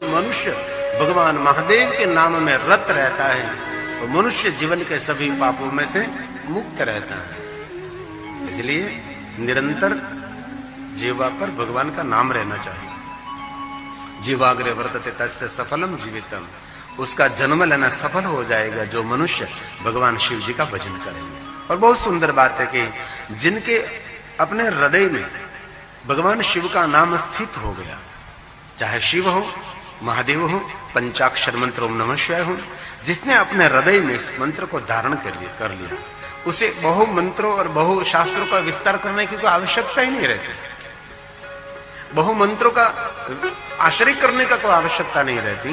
मनुष्य भगवान महादेव के नाम में रत रहता है तो मनुष्य जीवन के सभी पापों में से मुक्त रहता है। इसलिए निरंतर जीवा पर भगवान का नाम रहना चाहिए। जीवाग्रे वर्तते तस्य सफलम जीवितम, उसका जन्म लेना सफल हो जाएगा जो मनुष्य भगवान शिव जी का भजन करेंगे। और बहुत सुंदर बात है कि जिनके अपने हृदय में भगवान शिव का नाम स्थित हो गया, चाहे शिव हो, महादेव हो, पंचाक्षर मंत्र ओम नमः शिवाय हो, जिसने अपने हृदय में इस मंत्र को धारण कर लिया उसे बहु मंत्रों और बहु शास्त्रों का विस्तार करने की कोई आवश्यकता ही नहीं रहती। बहु मंत्रों का आश्रय करने का कोई आवश्यकता नहीं रहती।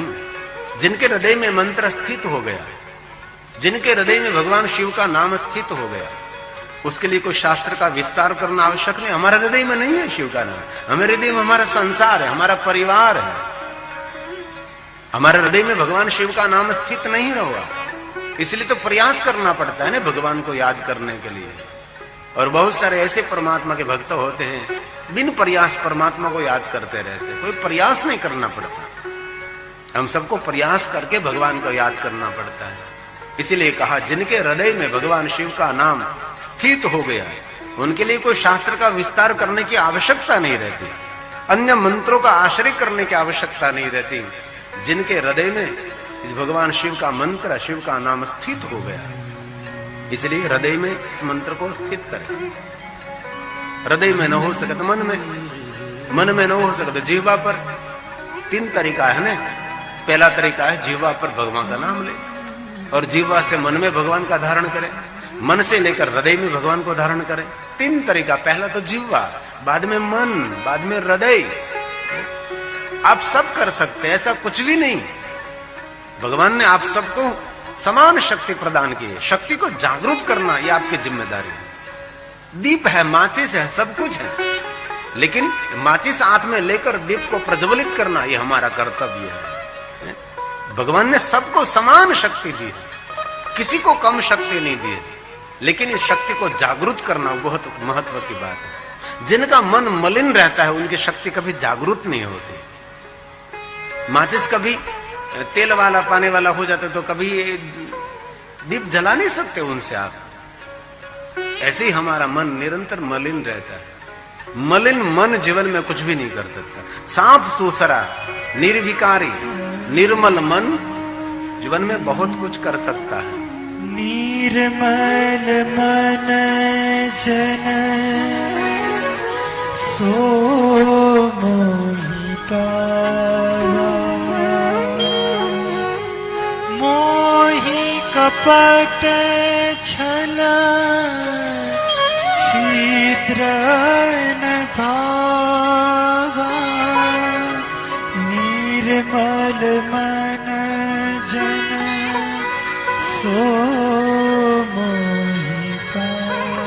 जिनके हृदय में मंत्र स्थित हो गया, जिनके हृदय में भगवान शिव का नाम स्थित हो गया, उसके लिए कोई शास्त्र का विस्तार करना आवश्यक नहीं। हमारे हृदय में नहीं है शिव का नाम, हमारे हृदय में हमारा संसार है, हमारा परिवार है। हमारे हृदय में भगवान शिव का नाम स्थित नहीं होगा, इसलिए तो प्रयास करना पड़ता है ना भगवान को याद करने के लिए। और बहुत सारे ऐसे परमात्मा के भक्त होते हैं बिन प्रयास परमात्मा को याद करते रहते हैं, कोई प्रयास नहीं करना पड़ता। हम सबको प्रयास करके भगवान को याद करना पड़ता है। इसीलिए कहा जिनके हृदय में भगवान शिव का नाम स्थित हो गया है उनके लिए कोई शास्त्र का विस्तार करने की आवश्यकता नहीं रहती, अन्य मंत्रों का आश्रय करने की आवश्यकता नहीं रहती। जिनके हृदय में भगवान शिव का मंत्र, शिव का नाम स्थित हो गया, इसलिए हृदय में इस मंत्र को स्थित करें। हृदय में न हो सके तो मन में न हो सके तो जीवा पर। 3 तरीका है ना। पहला तरीका है जीवा पर भगवान का नाम ले और जीवा से मन में भगवान का धारण करें, मन से लेकर हृदय में भगवान को धारण करें। 3 तरीका, पहला तो जीवा, बाद में मन, बाद में हृदय। आप सब कर सकते हैं, ऐसा कुछ भी नहीं। भगवान ने आप सबको समान शक्ति प्रदान की है। शक्ति को जागरूक करना ये आपकी जिम्मेदारी है। दीप है, माचिस है, सब कुछ है, लेकिन माचिस हाथ में लेकर दीप को प्रज्वलित करना ये हमारा कर्तव्य है। भगवान ने सबको समान शक्ति दी है, किसी को कम शक्ति नहीं दी है, लेकिन इस शक्ति को जागरूक करना बहुत महत्व की बात है। जिनका मन मलिन रहता है उनकी शक्ति कभी जागरूक नहीं होती। माचिस कभी तेल वाला पानी वाला हो जाता तो कभी दीप जला नहीं सकते उनसे आप। ऐसे ही हमारा मन निरंतर मलिन रहता है। मलिन मन जीवन में कुछ भी नहीं कर सकता। साफ सुथरा, निर्विकारी, निर्मल मन जीवन में बहुत कुछ कर सकता है। निर्मल मन जन सो मोहि पावा, मोहि कपट छल छिद्र न भावा। निर्मल मन जन सो मोहि पावा।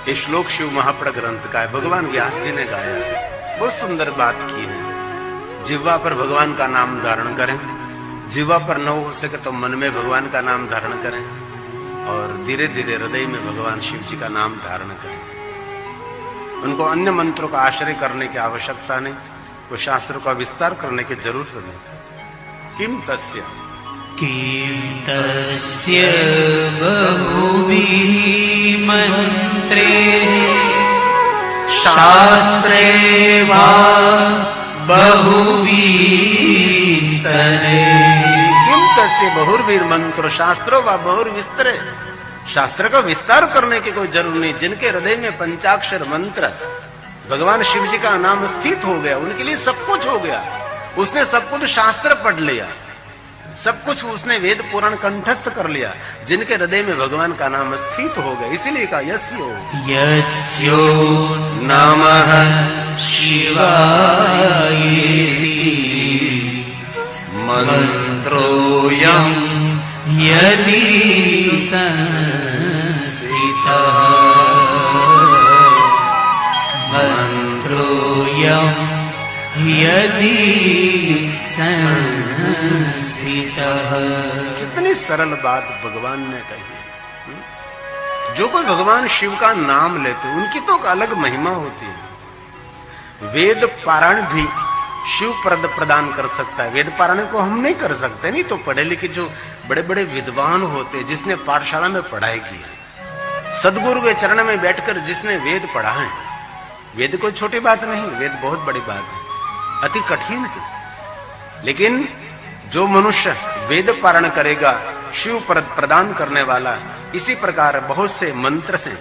ये श्लोक शिव महाप्र ग्रंथ का है, भगवान व्यास जी ने गाया है। बहुत सुंदर बात की है। जिह्वा पर भगवान का नाम धारण करें, जिह्वा पर न हो सके तो मन में भगवान का नाम धारण करें और धीरे धीरे हृदय में भगवान शिव जी का नाम धारण करें। उनको अन्य मंत्रों का आश्रय करने की आवश्यकता नहीं, कोई शास्त्रों का विस्तार करने की जरूरत नहीं। किम तस्य बहुवी मंत्रे शास्त्रे वा बहुवीस्तरे। किम तस्य बहुर्वीर मंत्र शास्त्रों वा बहुर्विस्तरे। शास्त्र का विस्तार करने की कोई जरूरत नहीं। जिनके हृदय में पंचाक्षर मंत्र भगवान शिव जी का नाम स्थित हो गया उनके लिए सब कुछ हो गया। उसने सब कुछ शास्त्र पढ़ लिया, सब कुछ उसने वेद पुराण कंठस्थ कर लिया। जिनके हृदय में भगवान का नाम स्थित हो गया, इसीलिए कहा यस्यो नमः शिवाय मंत्रोऽयं यदि संस्थितः, मंत्रोऽयं यदि कितनी सरल बात भगवान ने कही। जो कोई भगवान शिव का नाम लेते उनकी तो एक अलग महिमा होती है। वेद पारायण भी शिव पद प्रदान कर सकता है। वेद पारायण को हम नहीं कर सकते, नहीं तो पढ़े लिखे जो बड़े बड़े विद्वान होते, जिसने पाठशाला में पढ़ाई की है, सदगुरु के चरण में बैठकर जिसने वेद पढ़ा है, वेद कोई छोटी बात नहीं, वेद बहुत बड़ी बात है, अति कठिन है। लेकिन जो मनुष्य वेद पारायण करेगा, शिव पद प्रदान करने वाला, इसी प्रकार बहुत से मंत्र से,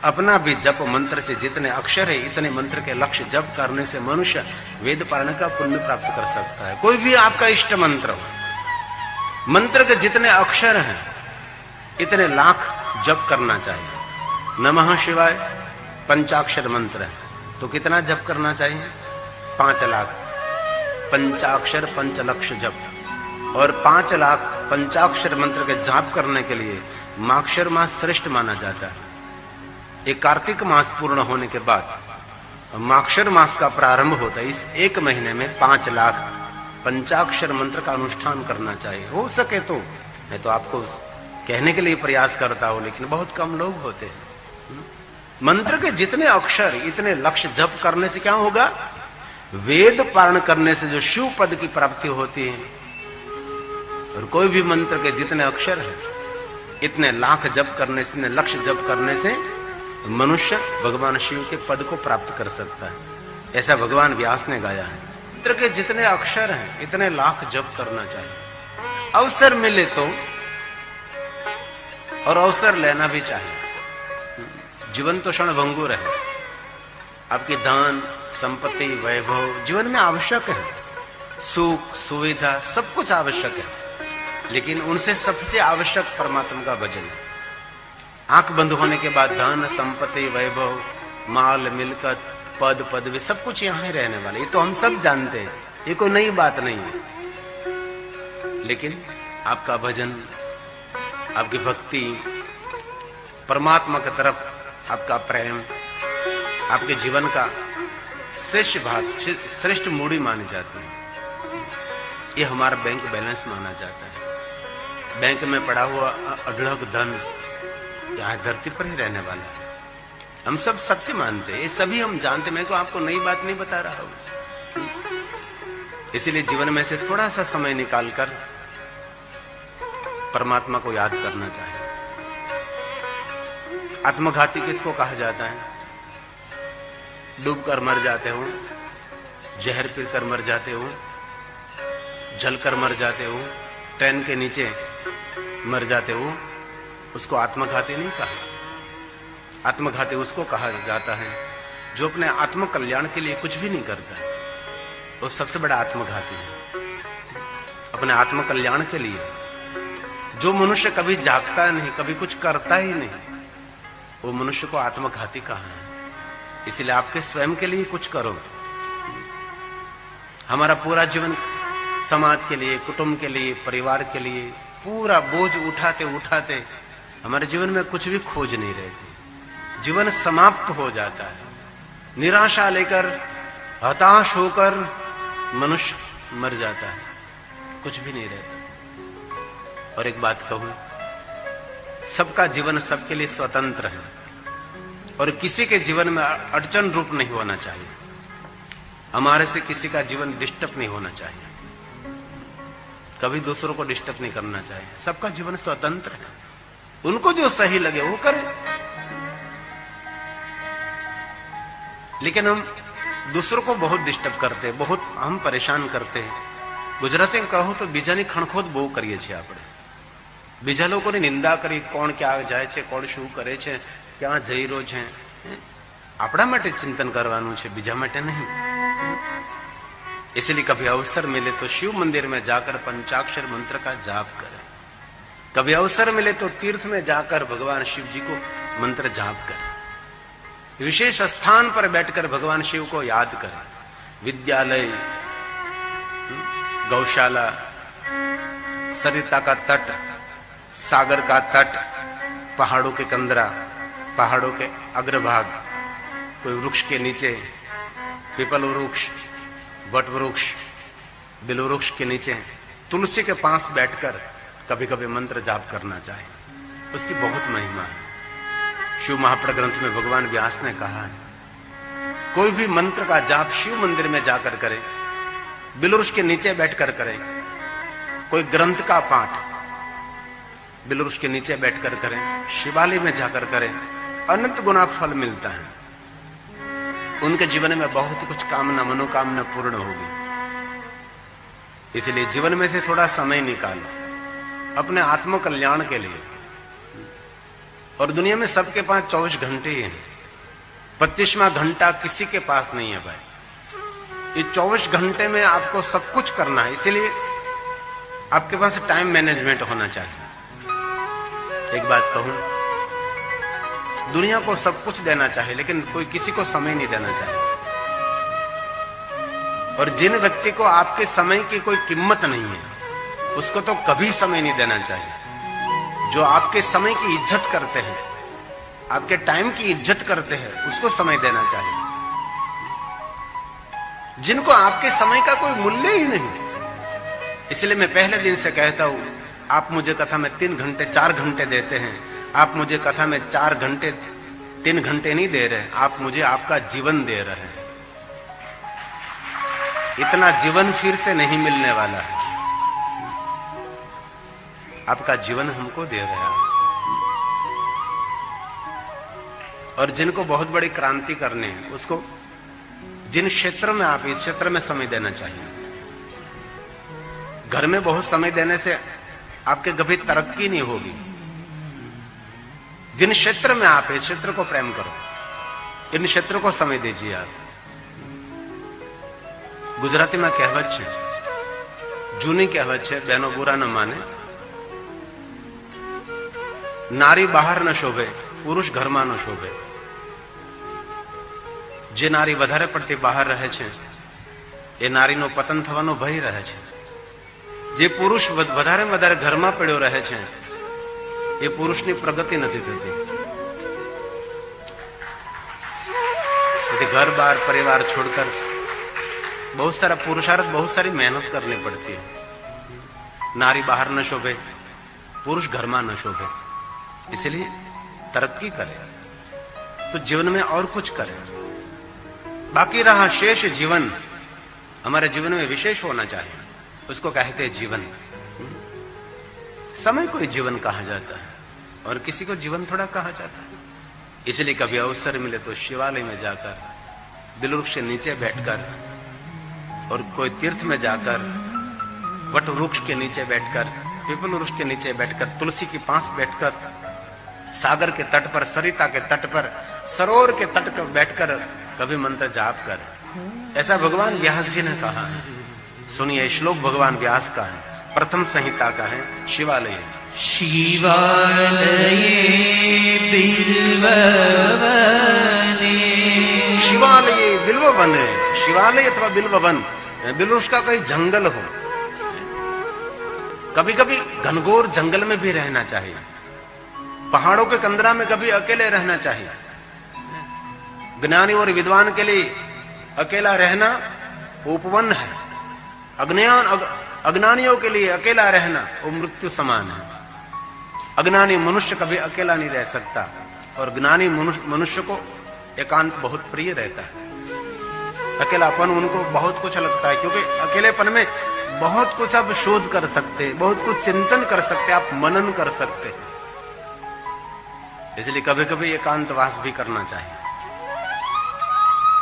अपना भी जप मंत्र से जितने अक्षर है, इतने मंत्र के लक्ष्य जप करने से मनुष्य वेद पारायण का पुण्य प्राप्त कर सकता है। कोई भी आपका इष्ट मंत्र हो, मंत्र के जितने अक्षर हैं, इतने लाख जप करना चाहिए। नमः शिवाय पंचाक्षर मंत्र है, तो कितना जप करना चाहिए? 5 लाख पंचाक्षर 5 लक्ष जप। और 5 लाख पंचाक्षर मंत्र के जाप करने के लिए माक्षर मास श्रेष्ठ माना जाता है। एक कार्तिक मास पूर्ण होने के बाद माक्षर मास का प्रारंभ होता है। इस एक महीने में 5 लाख पंचाक्षर मंत्र का अनुष्ठान करना चाहिए। हो सके तो, मैं तो आपको कहने के लिए प्रयास करता हूं, लेकिन बहुत कम लोग होते हैं। मंत्र के जितने अक्षर, इतने लक्ष्य जप करने से क्या होगा? वेद पारण करने से जो शिव पद की प्राप्ति होती है। और कोई भी मंत्र के जितने अक्षर है, इतने लाख जप करने से, इतने लक्ष्य जप करने से मनुष्य भगवान शिव के पद को प्राप्त कर सकता है। ऐसा भगवान व्यास ने गाया है। मंत्र के जितने अक्षर हैं, इतने लाख जप करना चाहिए। अवसर मिले तो, और अवसर लेना भी चाहिए। जीवन तो क्षण भंगुर है। आपकी धन संपत्ति वैभव जीवन में आवश्यक है, सुख सुविधा सब कुछ आवश्यक है, लेकिन उनसे सबसे आवश्यक परमात्मा का भजन है। आंख बंद होने के बाद धन संपत्ति वैभव माल मिलकत पद पदवी सब कुछ यहां ही रहने वाले, ये तो हम सब जानते हैं, ये कोई नई बात नहीं है। लेकिन आपका भजन, आपकी भक्ति, परमात्मा की तरफ आपका प्रेम, आपके जीवन का श्रेष्ठ भाग, श्रेष्ठ मूड़ी मानी जाती है। ये हमारा बैंक बैलेंस माना जाता है। बैंक में पड़ा हुआ अढळक धन यहाँ धरती पर ही रहने वाला है। हम सब सत्य मानते हैं, ये सभी हम जानते। मैं को आपको नई बात नहीं बता रहा हूं। इसीलिए जीवन में से थोड़ा सा समय निकालकर परमात्मा को याद करना चाहिए। आत्मघाती किसको कहा जाता है? डूब कर मर जाते हो, जहर पी कर मर जाते हो, जल कर मर जाते हो, ट्रेन के नीचे मर जाते हो, उसको आत्मघाती नहीं कहा। आत्मघाती उसको कहा जाता है जो अपने आत्म कल्याण के लिए कुछ भी नहीं करता है, वो सबसे बड़ा आत्मघाती है। अपने आत्म कल्याण के लिए जो मनुष्य कभी जागता नहीं, कभी कुछ करता ही नहीं, वो मनुष्य को आत्मघाती कहा है। इसलिए आपके स्वयं के लिए कुछ करो। हमारा पूरा जीवन समाज के लिए, कुटुंब के लिए, परिवार के लिए पूरा बोझ उठाते उठाते हमारे जीवन में कुछ भी खोज नहीं रहती। जीवन समाप्त हो जाता है। निराशा लेकर, हताश होकर मनुष्य मर जाता है, कुछ भी नहीं रहता। और एक बात कहूं, सबका जीवन सबके लिए स्वतंत्र है और किसी के जीवन में अड़चन रूप नहीं होना चाहिए। हमारे से किसी का जीवन डिस्टर्ब नहीं होना चाहिए, कभी दूसरों को डिस्टर्ब नहीं करना चाहिए। सबका जीवन स्वतंत्र है, उनको जो सही लगे वो करें। लेकिन हम दूसरों को बहुत डिस्टर्ब करते हैं, बहुत हम परेशान करते हैं। गुजराती में कहो तो બીજાની ખણખોદ બહુ કરીએ છીએ આપણે। બીજા લોકોની નિંદા કરી, કોણ ક્યાં જાય છે, કોણ શું કરે છે, ક્યાં જઈ રહ્યો છે, આપણા માટે ચિંતન કરવાનું છે, બીજા માટે નહીં। इसलिए कभी अवसर मिले तो शिव मंदिर में जाकर पंचाक्षर मंत्र का जाप करें। कभी अवसर मिले तो तीर्थ में जाकर भगवान शिव जी को मंत्र जाप करें। विशेष स्थान पर बैठकर भगवान शिव को याद करें। विद्यालय, गौशाला, सरिता का तट, सागर का तट, पहाड़ों के कंदरा, पहाड़ों के अग्रभाग, कोई वृक्ष के नीचे, पीपल वृक्ष, वट वृक्ष, बिल वृक्ष के नीचे, तुलसी के पास बैठकर कभी कभी मंत्र जाप करना चाहिए। उसकी बहुत महिमा है। शिव महाप्र ग्रंथ में भगवान व्यास ने कहा है, कोई भी मंत्र का जाप शिव मंदिर में जाकर करें, बिलवृक्ष के नीचे बैठकर करें, कोई ग्रंथ का पाठ बिलवृक्ष के नीचे बैठकर करें, शिवालय में जाकर करें, अनंत गुना फल मिलता है। उनके जीवन में बहुत कुछ कामना मनोकामना पूर्ण होगी। इसलिए जीवन में से थोड़ा समय निकालो अपने आत्म कल्याण के लिए। और दुनिया में सबके पास 24 घंटे ही हैं, 25वां घंटा किसी के पास नहीं है भाई। ये 24 घंटे में आपको सब कुछ करना है, इसीलिए आपके पास टाइम मैनेजमेंट होना चाहिए। एक बात कहूं, दुनिया को सब कुछ देना चाहिए लेकिन कोई किसी को समय नहीं देना चाहिए। और जिन व्यक्ति को आपके समय की कोई कीमत नहीं है उसको तो कभी समय नहीं देना चाहिए। जो आपके समय की इज्जत करते हैं, आपके टाइम की इज्जत करते हैं, उसको समय देना चाहिए। जिनको आपके समय का कोई मूल्य ही नहीं, इसलिए मैं पहले दिन से कहता हूं, आप मुझे कथा में 3 घंटे 4 घंटे देते हैं, आप मुझे कथा में 4 घंटे 3 घंटे नहीं दे रहे, आप मुझे आपका जीवन दे रहे हैं। इतना जीवन फिर से नहीं मिलने वाला है। आपका जीवन हमको दे रहे हैं। और जिनको बहुत बड़ी क्रांति करनी है, उसको जिन क्षेत्र में आप इस क्षेत्र में समय देना चाहिए। घर में बहुत समय देने से आपके कभी तरक्की नहीं होगी। जिन क्षेत्र में आप इस क्षेत्र को प्रेम करो, इन क्षेत्रों को समय दीजिए आप। गुजराती में कहेवत है, जूनी कहेवत है, बहनों बुरा न माने, नारी बाहर न शोभे, पुरुष ઘરમાં ન શોભે। જે નારી વધારે પડતી બહાર રહે છે એ નારીનો પતન થવાનો ભય રહે છે। જે પુરુષ વધારે વધારે ઘરમાં પડ્યો રહે છે એ પુરુષની પ્રગતિ નથી થતી। घर बार परिवार छोड़कर बहुत सारा पुरुषार्थ, बहुत सारी मेहनत करनी पड़ती है। नारी बाहर न शोभे, पुरुष घर में न शोभे। इसलिए तरक्की करे तो जीवन में और कुछ करे। बाकी रहा शेष जीवन, हमारे जीवन में विशेष होना चाहिए, उसको कहते हैं जीवन। समय को जीवन कहा जाता है और किसी को जीवन थोड़ा कहा जाता है। इसलिए कभी अवसर मिले तो शिवालय में जाकर, बिलवृक्ष के नीचे बैठकर, और कोई तीर्थ में जाकर, वट वृक्ष के नीचे बैठकर, पीपल वृक्ष के नीचे बैठकर, तुलसी के पास बैठकर, सागर के तट पर, सरिता के तट पर, सरोवर के तट पर बैठकर कभी मंत्र जाप कर। ऐसा भगवान व्यास जी ने कहा है। सुनिए, श्लोक भगवान व्यास का है, प्रथम संहिता का है, शिवालय। शिवालये बिल्ववने, शिवालय बिल्ववन, शिवालय अथवा बिल्ववन, बिल्वृक्ष का कोई जंगल हो। कभी कभी घनघोर जंगल में भी रहना चाहिए, पहाड़ों के कंदरा में कभी अकेले रहना चाहिए। ज्ञानी और विद्वान के लिए अकेला रहना उपवन है, अज्ञानियों के लिए अकेला रहना वो मृत्यु समान है। अज्ञानी मनुष्य कभी अकेला नहीं रह सकता और ज्ञानी मनुष्य को एकांत बहुत प्रिय रहता है। अकेलापन उनको बहुत कुछ लगता है, क्योंकि अकेलेपन में बहुत कुछ आप शोध कर सकते, बहुत कुछ चिंतन कर सकते, आप मनन कर सकते। इसलिए कभी कभी एकांतवास भी करना चाहिए।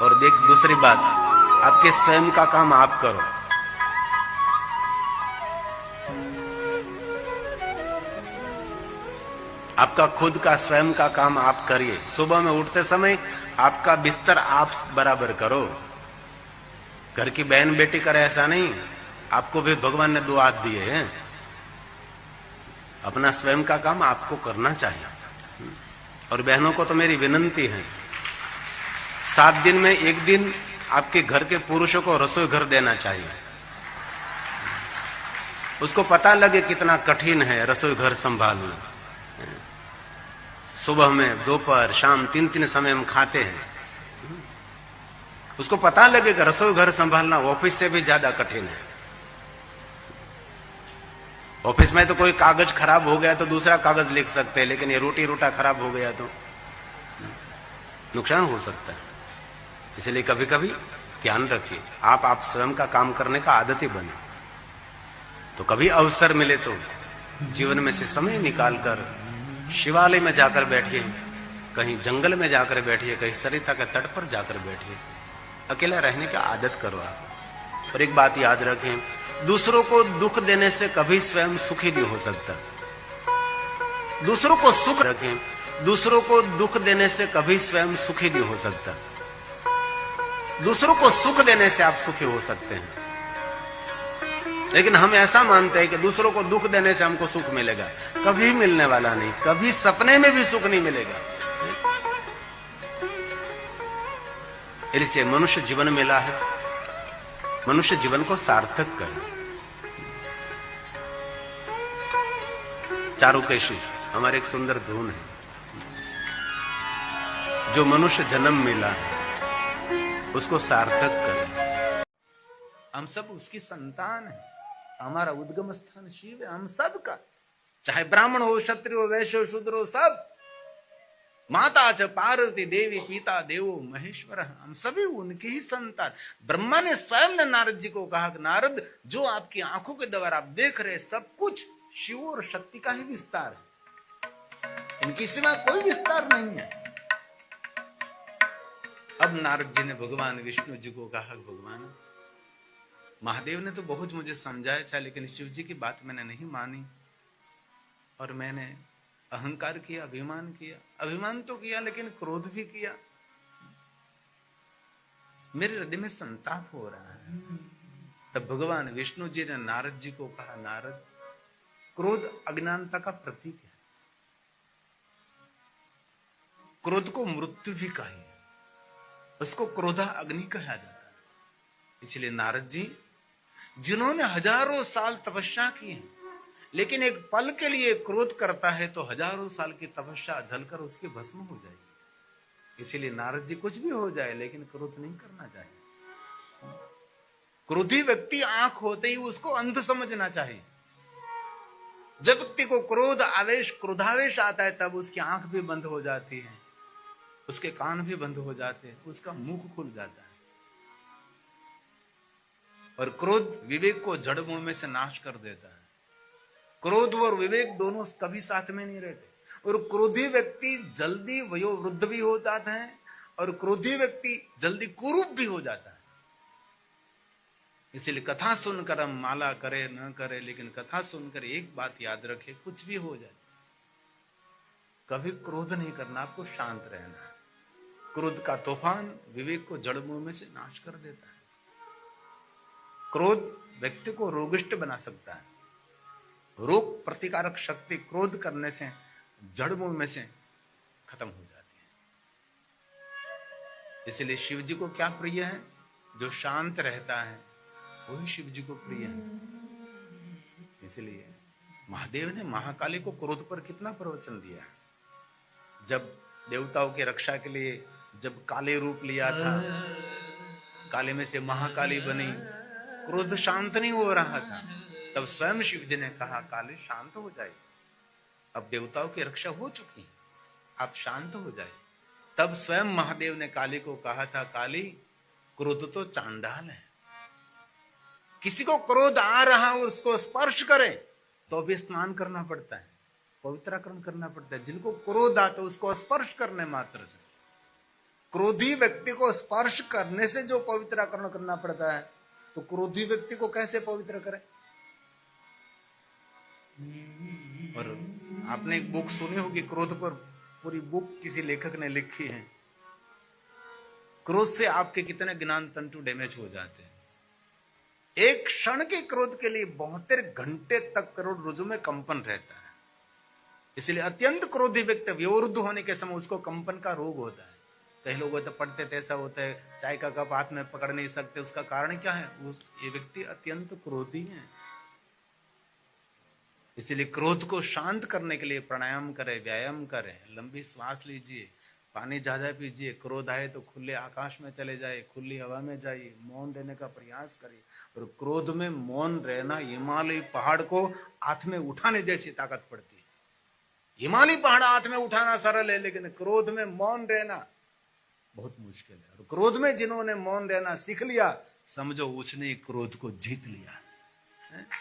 और देख, दूसरी बात, आपके स्वयं का काम आप करो। आपका खुद का स्वयं का काम आप करिए। सुबह में उठते समय आपका बिस्तर आप बराबर करो। घर की बहन बेटी करे ऐसा नहीं, आपको भी भगवान ने 2 हाथ दिए हैं। अपना स्वयं का काम आपको करना चाहिए। और बहनों को तो मेरी विनंती है, 7 दिन में 1 दिन आपके घर के पुरुषों को रसोई घर देना चाहिए। उसको पता लगे कितना कठिन है रसोई घर संभालना। सुबह में, दोपहर, शाम, 3 समय हम खाते हैं। उसको पता लगे कि रसोई घर संभालना ऑफिस से भी ज्यादा कठिन है। ऑफिस में तो कोई कागज खराब हो गया तो दूसरा कागज लिख सकते हैं, लेकिन ये रोटी रोटा खराब हो गया तो नुकसान हो सकता है। इसलिए कभी कभी ध्यान रखिए, आप स्वयं का काम करने का आदती बने। तो कभी अवसर मिले तो जीवन में से समय निकालकर शिवालय में जाकर बैठिए, कहीं जंगल में जाकर बैठिए, कहीं सरिता के तट पर जाकर बैठिए। अकेला रहने की आदत करो आप। और एक बात याद रखें, दूसरों को दुख देने से कभी स्वयं सुखी नहीं हो सकता। दूसरों को सुख रखें, दूसरों को दुख देने से कभी स्वयं सुखी नहीं हो सकता। दूसरों को सुख देने से आप सुखी हो सकते हैं, लेकिन हम ऐसा मानते हैं कि दूसरों को दुख देने से हमको सुख मिलेगा। कभी मिलने वाला नहीं, कभी सपने में भी सुख नहीं मिलेगा। इसलिए मनुष्य जीवन मिला है, मनुष्य जीवन को सार्थक करें। चारुकेशी हमारे एक सुंदर धुन है, जो मनुष्य जन्म मिला है उसको सार्थक करें। हम सब उसकी संतान है, हमारा उद्गम स्थान शिव है, हम सब का, चाहे ब्राह्मण हो, क्षत्रिय हो, वैश्य हो, शूद्र हो, सब। माता च पार्वती देवी, पिता देवो महेश्वर, हम सभी उनके ही संतान। ब्रह्मा ने स्वयं ने नारद जी को कहा कि नारद, जो आपकी आंखों के द्वारा आप देख रहे सब कुछ शिव और शक्ति का ही विस्तार है, इनकी सिवा कोई विस्तार नहीं है। अब नारद जी ने भगवान विष्णु जी को कहा, भगवान महादेव ने तो बहुत मुझे समझाया था, लेकिन शिव जी की बात मैंने नहीं मानी और मैंने अहंकार किया, अभिमान किया। अभिमान तो किया लेकिन क्रोध भी किया। मेरे हृदय में संताप हो रहा है। तब भगवान विष्णु जी ने नारद जी को कहा, नारद, क्रोध अज्ञानता का प्रतीक है, क्रोध को मृत्यु भी कही है, उसको क्रोधा अग्नि कहा जाता है। इसलिए नारद जी, जिन्होंने हजारों साल तपस्या की है, लेकिन एक पल के लिए क्रोध करता है तो हजारों साल की तपस्या जलकर उसकी भस्म हो जाएगी। इसीलिए नारद जी, कुछ भी हो जाए लेकिन क्रोध नहीं करना चाहिए। क्रोधी व्यक्ति आंख होते ही उसको अंध समझना चाहिए। जब व्यक्ति को क्रोध आवेश, क्रोधावेश आता है, तब उसकी आंख भी बंद हो जाती है, उसके कान भी बंद हो जाते हैं, उसका मुंह खुल जाता है। और क्रोध विवेक को जड़ मूल में से नाश कर देता है। क्रोध और विवेक दोनों कभी साथ में नहीं रहते। और क्रोधी व्यक्ति जल्दी वयोवृद्ध भी हो जाता है और क्रोधी व्यक्ति जल्दी कुरूप भी हो जाता है। इसलिए कथा सुनकर हम माला करे न करे, लेकिन कथा सुनकर एक बात याद रखे, कुछ भी हो जाए कभी क्रोध नहीं करना, आपको शांत रहना है। क्रोध का तूफान विवेक को जड़ मूल में से नाश कर देता है। क्रोध व्यक्ति को रोगिष्ट बना सकता है। रोग प्रतिकारक शक्ति क्रोध करने से जड़ मूल में से खत्म हो जाती है। इसलिए शिव जी को क्या प्रिय है? जो शांत रहता है वही शिव जी को प्रिय है। इसलिए महादेव ने महाकाली को क्रोध पर कितना प्रवचन दिया है। जब देवताओं की रक्षा के लिए जब काले रूप लिया था, काले में से महाकाली बनी, क्रोध शांत नहीं हो रहा था, तब स्वयं शिव जी ने कहा, काली शांत हो जाए, अब देवताओं की रक्षा हो चुकी है, आप शांत हो जाए। तब स्वयं महादेव ने काली को कहा था, काली क्रोध तो चांडाल है, किसी को क्रोध आ रहा हो उसको स्पर्श करे तो भी स्नान करना पड़ता है, पवित्राकरण करना पड़ता है। जिनको क्रोध आता है उसको स्पर्श करने मात्र से, क्रोधी व्यक्ति को स्पर्श करने से जो पवित्राकरण करना पड़ता है, तो क्रोधी व्यक्ति को कैसे पवित्र करें? और आपने एक बुक सुनी होगी क्रोध पर, पूरी बुक किसी लेखक ने लिखी है। क्रोध से आपके कितने ज्ञान तंतु डैमेज हो जाते हैं। एक क्षण के क्रोध के लिए 72 घंटे तक करोड़रज्जु में कंपन रहता है। इसलिए अत्यंत क्रोधी व्यक्ति विवरुद्ध होने के समय उसको कंपन का रोग होता है। कई लोग तो पढ़ते थे, ऐसा होता है, चाय का कप हाथ में पकड़ नहीं सकते। उसका कारण क्या है? ये व्यक्ति अत्यंत क्रोधी है। इसलिए क्रोध को शांत करने के लिए प्राणायाम करें, व्यायाम करें, लंबी श्वास लीजिए, पानी ज्यादा पीजिए। क्रोध आए तो खुले आकाश में चले जाए, खुली हवा में जाइए, मौन रहने का प्रयास करिए। और क्रोध में मौन रहना हिमालय पहाड़ को हाथ में उठाने जैसी ताकत पड़ती है। हिमालय पहाड़ हाथ में उठाना सरल है, लेकिन क्रोध में मौन रहना बहुत मुश्किल है। और क्रोध में जिन्होंने मौन रहना सीख लिया, समझो उसने क्रोध को जीत लिया।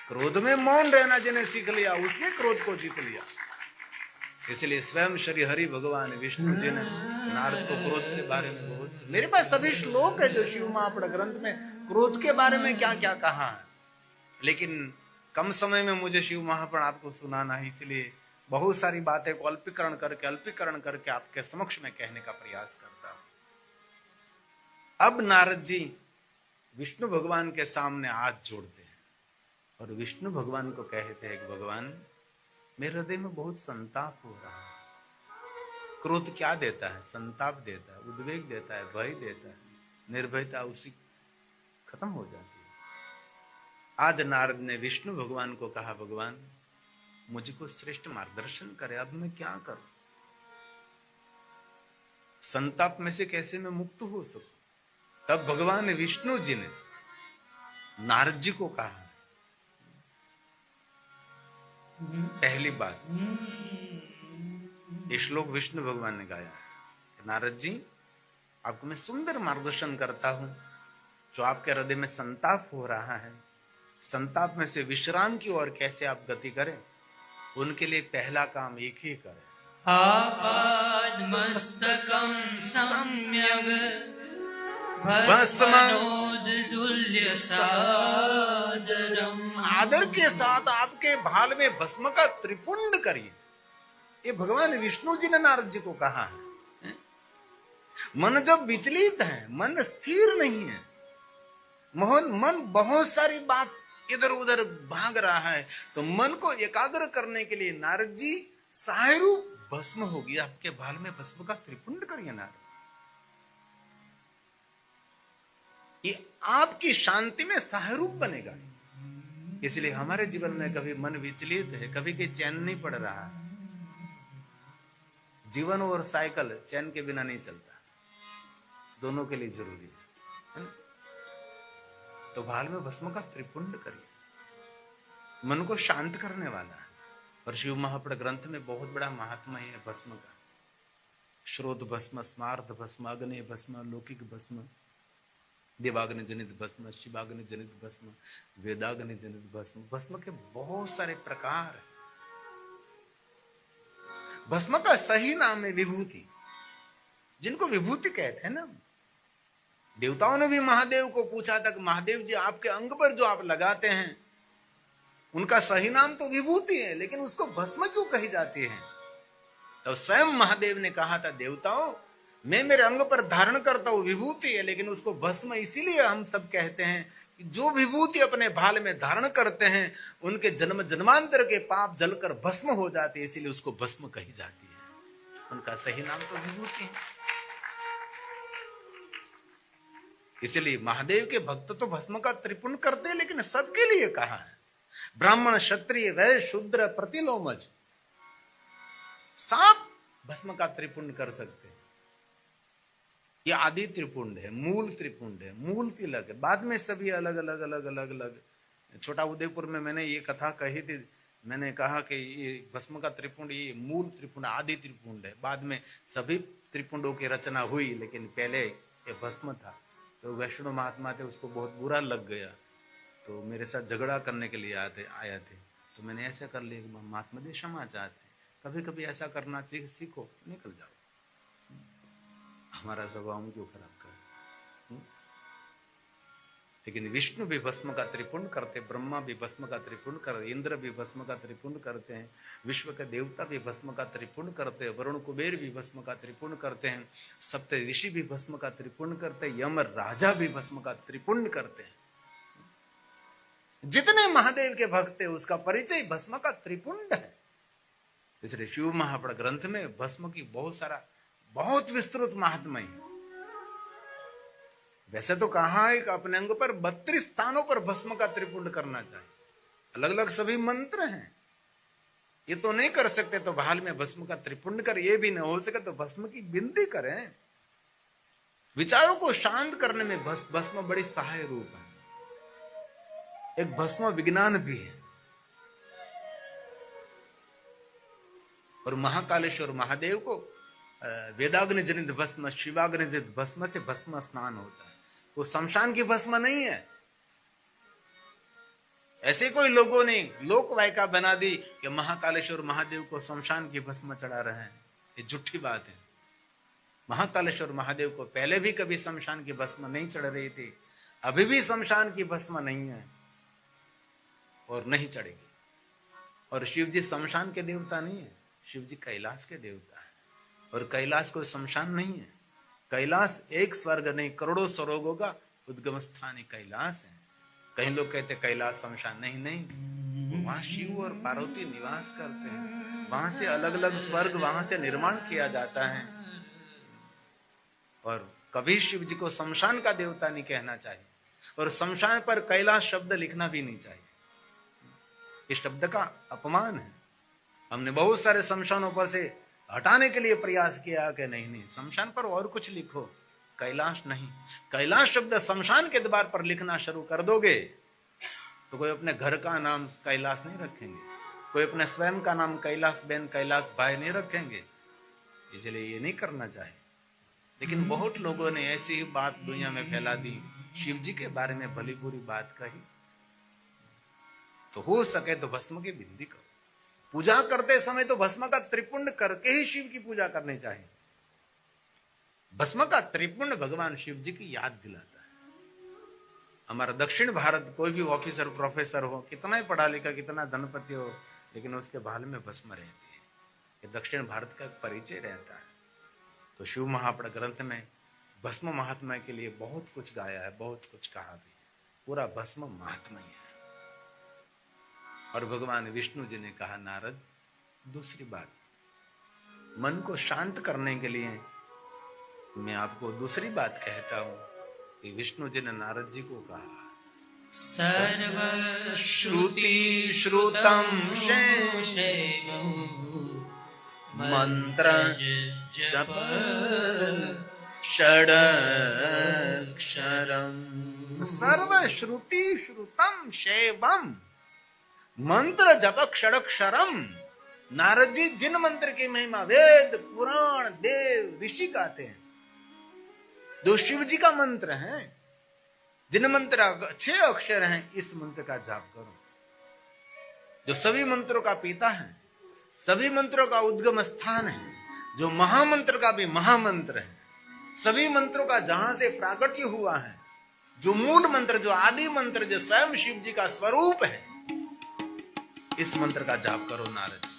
क्रोध में मौन रहना जिन्हें सीख लिया, उसने क्रोध को जीत लिया। इसलिए स्वयं श्री हरि भगवान विष्णु जी ने नारद को क्रोध के बारे में बहुत, मेरे पास सभी श्लोक है जो शिव महापुराण ग्रंथ में क्रोध के बारे में क्या क्या कहा है, लेकिन कम समय में मुझे शिव महापुराण आपको सुनाना है, इसलिए बहुत सारी बातें को अल्पीकरण करके आपके समक्ष में कहने का प्रयास करता हूं। अब नारद जी विष्णु भगवान के सामने हाथ जोड़ते हैं और विष्णु भगवान को कहते हैं कि भगवान, मेरे हृदय में बहुत संताप हो रहा है। क्रोध क्या देता है? संताप देता है, उद्वेग देता है, भय देता है, निर्भयता उसी खत्म हो जाती है। आज नारद ने विष्णु भगवान को कहा, भगवान मुझको श्रेष्ठ मार्गदर्शन करे, अब मैं क्या करूं? संताप में से कैसे मैं मुक्त हो सकूं? तब भगवान विष्णु जी ने नारद जी को कहा, पहली बात, ये श्लोक विष्णु भगवान ने गाया, नारद जी आपको मैं सुंदर मार्गदर्शन करता हूं। जो आपके हृदय में संताप हो रहा है, संताप में से विश्राम की ओर कैसे आप गति करें, उनके लिए पहला काम एक ही करें, आपादमस्तकं सम्यग् भस्मनोदतुल्य सादरम्। आदर के साथ आपके भाल में भस्म का त्रिपुंड करिए। ये भगवान विष्णु जी ने नारद जी को कहा है। मन जब विचलित है, मन स्थिर नहीं है, मन बहुत सारी बात इधर उधर भाग रहा है, तो मन को एकाग्र करने के लिए नारद जी सहाय रूप भस्म होगी, आपके भाल में भस्म का त्रिपुंड करिए नारद। ये आपकी शांति में सहाय रूप बनेगा। इसलिए हमारे जीवन में कभी मन विचलित है, कभी कहीं चैन नहीं पड़ रहा है। जीवन और साइकिल चैन के बिना नहीं चलता, दोनों के लिए जरूरी है। तो भाल में भस्म का त्रिपुंड करिए, मन को शांत करने वाला है। और शिव महापुराण ग्रंथ में बहुत बड़ा महात्मा है भस्म का। श्रोत भस्म, स्मार्त भस्म, अग्नि भस्म, लौकिक भस्म, देवाग्नि जनित भस्म, शिवाग्नि जनित भस्म, वेदाग्नि जनित भस्म। भस्म के बहुत सारे प्रकार है। भस्म का सही नाम है विभूति, जिनको विभूति कहते हैं ना। देवताओं ने भी महादेव को पूछा था कि महादेव जी आपके अंग पर जो आप लगाते हैं उनका सही नाम तो विभूति है, लेकिन उसको भस्म क्यों कही जाती है? तो स्वयं महादेव ने कहा था, देवताओं मैं मेरे अंग पर धारण करता हूं विभूति है, लेकिन उसको भस्म इसीलिए हम सब कहते हैं कि जो विभूति अपने भाल में धारण करते हैं उनके जन्म जन्मांतर के पाप जलकर भस्म हो जाते हैं, इसीलिए उसको भस्म कही जाती है। उनका सही नाम तो विभूति है। इसलिए महादेव के भक्त तो भस्म का त्रिपुंड करते हैं, लेकिन सबके लिए कहा है। ब्राह्मण, क्षत्रिय, वैश्य, शूद्र, प्रतिलोमज सब भस्म का त्रिपुंड कर सकते हैं। ये आदि त्रिपुंड है, मूल त्रिपुंड है, मूल तिलक है। बाद में सभी अलग अलग अलग अलग अलग। छोटा उदयपुर में मैंने ये कथा कही थी, मैंने कहा कि ये भस्म का त्रिपुंड ये मूल त्रिपुंड आदि त्रिपुंड है। बाद में सभी त्रिपुंडों की रचना हुई, लेकिन पहले ये भस्म था। तो वैष्णव महात्मा थे, उसको बहुत बुरा लग गया, तो मेरे साथ झगड़ा करने के लिए आया थे। तो मैंने ऐसा कर लिया, महात्मा जी क्षमा चाहते हैं, कभी कभी ऐसा करना सीखो, निकल जाओ, हमारा स्वभाव क्यों खराब कर। लेकिन विष्णु भी भस्म का त्रिपुंड करते, ब्रह्मा भी भस्म का त्रिपुंड करते, इंद्र भी भस्म का त्रिपुंड करते हैं, विश्व के देवता भी भस्म का त्रिपुंड करते हैं, वरुण कुबेर भी भस्म का त्रिपुंड करते हैं, सप्त ऋषि भी भस्म का त्रिपुंड करते हैं, यम राजा भी भस्म का त्रिपुंड करते हैं। जितने महादेव के भक्त है उसका परिचय भस्म का त्रिपुंड है। इसलिए शिव महापुराण ग्रंथ में भस्म की बहुत विस्तृत महात्मा है। वैसे तो कहा है कि अपने अंग पर 32 स्थानों पर भस्म का त्रिपुंड करना चाहिए, अलग अलग सभी मंत्र हैं। ये तो नहीं कर सकते तो भाल में भस्म का त्रिपुंड कर, ये भी नहीं हो सके तो भस्म की विनती करें। विचारों को शांत करने में भस्म बड़ी सहाय रूप है। एक भस्म विज्ञान भी है। और महाकालेश्वर महादेव को वेदाग्नि जनित भस्म, शिवाग्नि जनित भस्म से भस्म स्नान होता है, वो शमशान की भस्म नहीं है। ऐसे कोई लोगों ने लोक वायका बना दी कि महाकालेश्वर महादेव को शमशान की भस्म चढ़ा रहे हैं, ये झूठी बात है। महाकालेश्वर महादेव को पहले भी कभी शमशान की भस्म नहीं चढ़ रही थी, अभी भी शमशान की भस्म नहीं है और नहीं चढ़ेगी। और शिव जी शमशान के देवता नहीं है, शिव जी कैलाश के देवता है, और कैलाश कोई शमशान नहीं है। कैलाश एक स्वर्ग नहीं, करोड़ों स्वर्गों का उद्गम स्थान ही कैलाश है। कई लोग कहते कैलाश शमशान, नहीं नहीं, वहां शिव और पार्वती निवास करते हैं, वहां से अलग अलग स्वर्ग वहां से निर्माण किया जाता है। और कभी शिव जी को शमशान का देवता नहीं कहना चाहिए, और शमशान पर कैलाश शब्द लिखना भी नहीं चाहिए, इस शब्द का अपमान है। हमने बहुत सारे शमशानों पर से हटाने के लिए प्रयास किया कि नहीं नहीं, शमशान पर और कुछ लिखो, कैलाश नहीं। कैलाश शब्द शमशान के द्वार पर लिखना शुरू कर दोगे तो कोई अपने घर का नाम कैलाश नहीं रखेंगे, कोई अपने स्वयं का नाम कैलाश बहन, कैलाश भाई नहीं रखेंगे, इसलिए ये नहीं करना चाहिए। लेकिन बहुत लोगों ने ऐसी ही बात दुनिया में फैला दी, शिव जी के बारे में भली बुरी बात कही। तो हो सके तो भस्म की बिंदी करो, पूजा करते समय तो भस्म का त्रिपुंड करके ही शिव की पूजा करनी चाहिए। भस्म का त्रिपुंड भगवान शिव जी की याद दिलाता है। हमारा दक्षिण भारत, कोई भी ऑफिसर प्रोफेसर हो, कितना ही पढ़ा लिखा, कितना धनपति हो, लेकिन उसके बाल में भस्म रहती है, ये दक्षिण भारत का परिचय रहता है। तो शिव महापुराण ग्रंथ में भस्म महात्मा के लिए बहुत कुछ गाया है, बहुत कुछ कहा भी है, पूरा भस्म महात्मा ही है। और भगवान विष्णु जी ने कहा, नारद दूसरी बात, मन को शांत करने के लिए मैं आपको दूसरी बात कहता हूं कि विष्णु जी ने नारद जी को कहा, सर्व श्रुति श्रुतम मंत्र जप षडक्षरम, सर्व श्रुति श्रुतम शैवम, मंत्र जप षडक्षरम। नारद जी जिन मंत्र की महिमा वेद पुराण देव ऋषि गाते हैं, जो शिव जी का मंत्र है, जिन मंत्र 6 अक्षर हैं, इस मंत्र का जाप करो, जो सभी मंत्रों का पिता है, सभी मंत्रों का उद्गम स्थान है, जो महामंत्र का भी महामंत्र है, सभी मंत्रों का जहां से प्राकट्य हुआ है, जो मूल मंत्र, जो आदि मंत्र, जो स्वयं शिव जी का स्वरूप है, इस मंत्र का जाप करो नारद जी।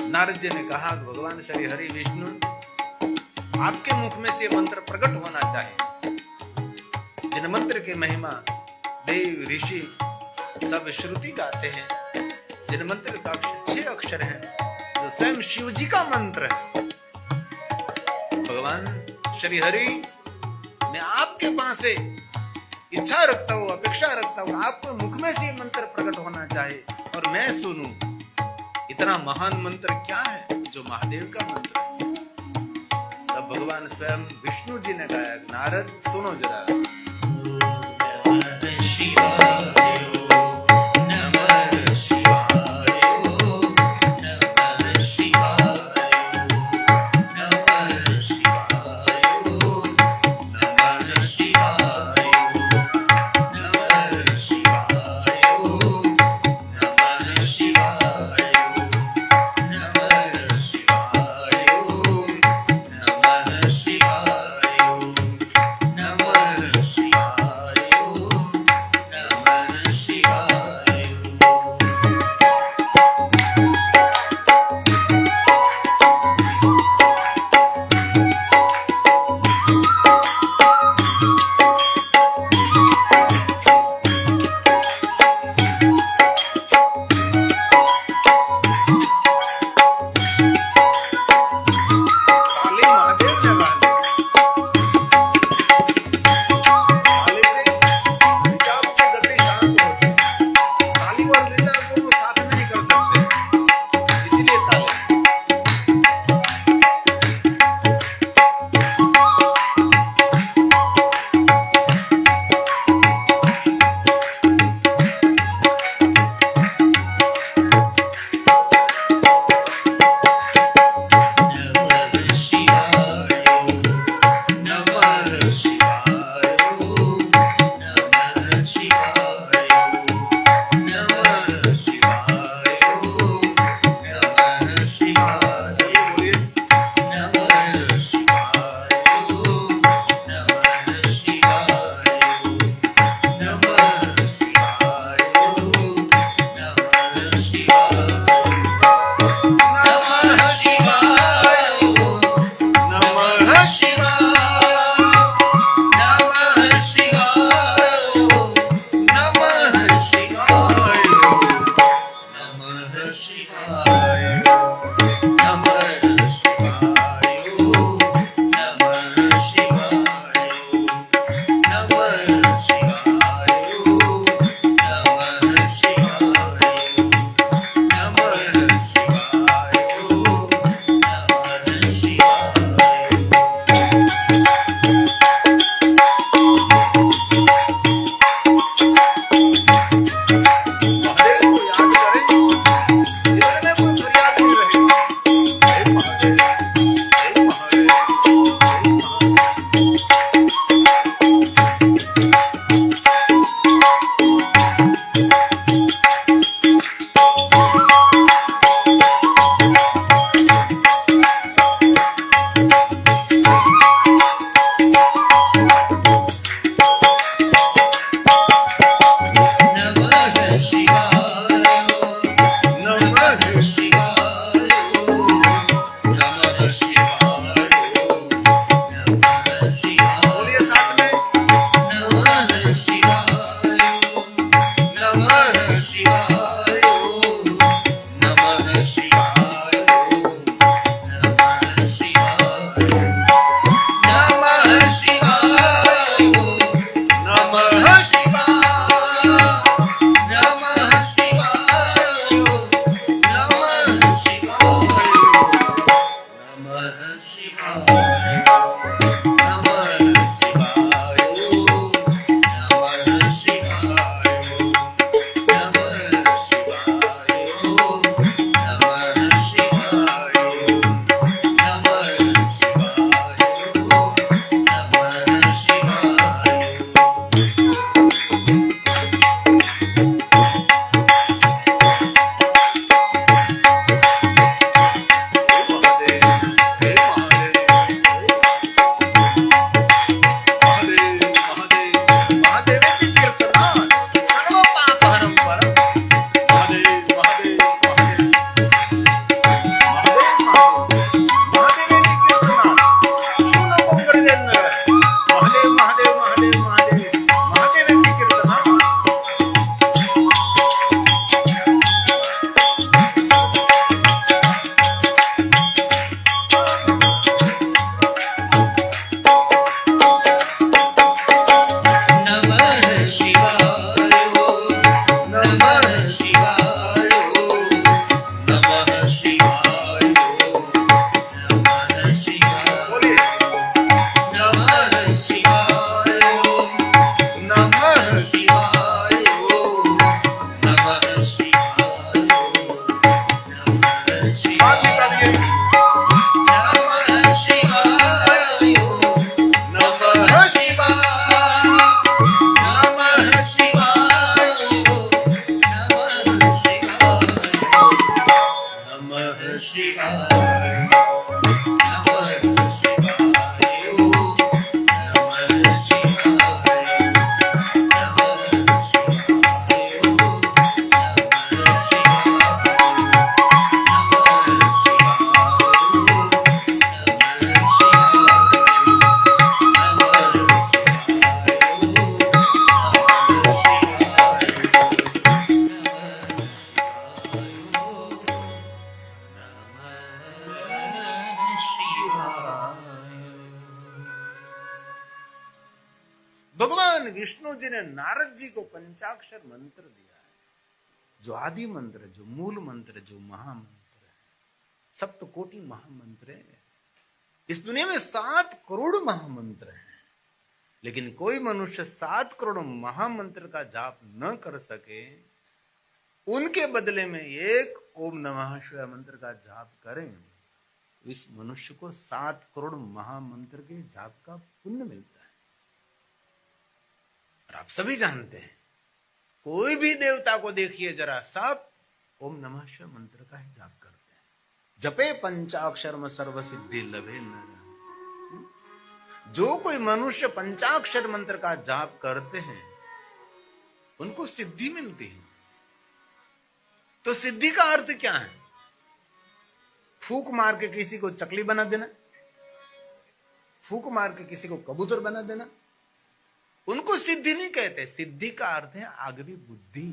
नारद जी ने कहा, भगवान श्री हरि विष्णु, आपके मुख में से मंत्र प्रकट होना चाहिए, जिन मंत्र की महिमा देव ऋषि सब श्रुति गाते हैं, जिन मंत्र का 6 अक्षर है, जो स्वयं शिव जी का मंत्र है। भगवान श्री हरि, मैं आपके पास से इच्छा रखता हूं, अपेक्षा रखता हूं, आपको मुख में से मंत्र प्रकट होना चाहिए और मैं सुनूं। इतना महान मंत्र क्या है जो महादेव का मंत्र है। तब भगवान स्वयं विष्णु जी ने गाया, नारद सुनो जरा, नमः शिवाय, नमः शिवाय, नमः शिवाय, नमः शिवाय, नमः शिवाय, नमः शिवाय, नमः शिवाय, नमः शिवाय, नमः शिवाय, नमः जी ने नारद जी को पंचाक्षर मंत्र दिया है, जो आदि मंत्र, जो मूल मंत्र, जो महामंत्र है, सप्तकोटि महामंत्र है। इस दुनिया में 7 करोड़ महामंत्र हैं, लेकिन कोई मनुष्य 7 करोड़ महामंत्र का जाप न कर सके, उनके बदले में एक ओम नमः शिवाय मंत्र का जाप करें, इस मनुष्य को 7 करोड़ महामंत्र के जाप का पुण्य मिलता है। और आप सभी जानते हैं, कोई भी देवता को देखिए जरा, सब ओम नमः शिवाय मंत्र का ही जाप करते हैं। जपे पंचाक्षरम सर्व सिद्धि लभे नर। जो कोई मनुष्य पंचाक्षर मंत्र का जाप करते हैं, उनको सिद्धि मिलती है। तो सिद्धि का अर्थ क्या है? फूक मार के किसी को चकली बना देना, फूक मार के किसी को कबूतर बना देना, उनको सिद्धि नहीं कहते। सिद्धि का अर्थ है आगवी बुद्धि,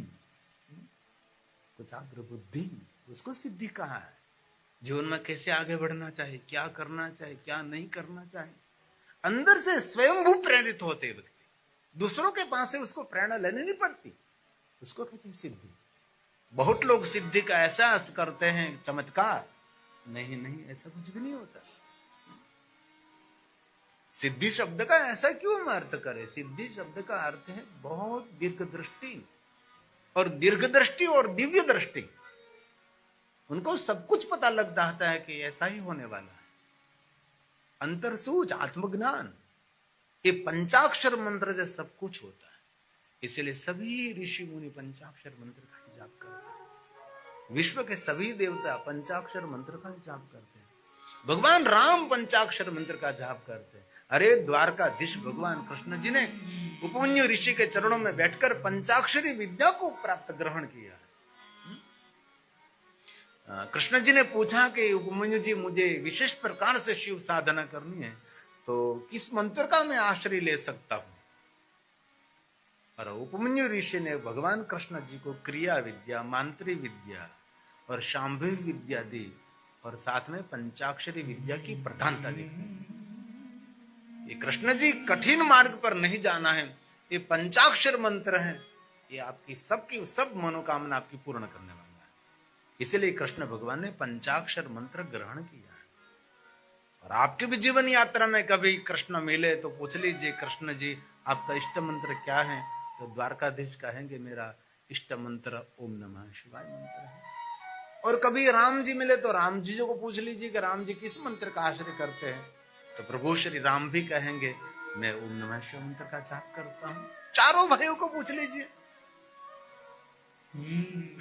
कुछ आग्र बुद्धि, उसको सिद्धि कहा है। जीवन में कैसे आगे बढ़ना चाहिए, क्या करना चाहिए, क्या नहीं करना चाहिए, अंदर से स्वयंभू प्रेरित होते व्यक्ति, दूसरों के पास से उसको प्रेरणा लेनी नहीं पड़ती, उसको कहते हैं सिद्धि। बहुत लोग सिद्धि का एहसास करते हैं चमत्कार, नहीं नहीं, ऐसा कुछ भी नहीं होता। सिद्धि शब्द का ऐसा क्यों हम अर्थ करें? सिद्धि शब्द का अर्थ है बहुत दीर्घ दृष्टि, और दीर्घ दृष्टि और दिव्य दृष्टि, उनको सब कुछ पता लग जाता है कि ऐसा ही होने वाला है। अंतरसूझ, आत्मज्ञान, ये पंचाक्षर मंत्र से सब कुछ होता है। इसलिए सभी ऋषि मुनि पंचाक्षर मंत्र का ही जाप करते हैं। विश्व के सभी देवता पंचाक्षर मंत्र का ही जाप करते हैं। भगवान राम पंचाक्षर मंत्र का जाप करते हैं। अरे द्वारकाधीश भगवान कृष्ण जी ने उपमन्यु ऋषि के चरणों में बैठकर पंचाक्षरी विद्या को प्राप्त ग्रहण किया। कृष्ण जी ने पूछा कि उपमन्यु जी, मुझे विशेष प्रकार से शिव साधना करनी है, तो किस मंत्र का मैं आश्रय ले सकता हूं? और उपमन्यु ऋषि ने भगवान कृष्ण जी को क्रिया विद्या, मांत्री विद्या और शांभवी विद्या दी, और साथ में पंचाक्षरी विद्या की प्रधानता दी। ये कृष्ण जी कठिन मार्ग पर नहीं जाना है, ये पंचाक्षर मंत्र है, ये आपकी सबकी सब मनोकामना आपकी पूर्ण करने वाला है। इसलिए कृष्ण भगवान ने पंचाक्षर मंत्र ग्रहण किया है। और आपके भी जीवन यात्रा में कभी कृष्ण मिले तो पूछ लीजिए, कृष्ण जी आपका इष्ट मंत्र क्या है? तो द्वारकाधीश कहेंगे मेरा इष्ट मंत्र ओम नमः शिवाय मंत्र है। और कभी राम जी मिले तो राम जी को पूछ लीजिए कि राम जी किस मंत्र का आश्रय करते हैं? तो प्रभु श्री राम भी कहेंगे मैं ओम नमः शिवाय मंत्र का जाप करता हूं। चारों भाइयों को पूछ लीजिए।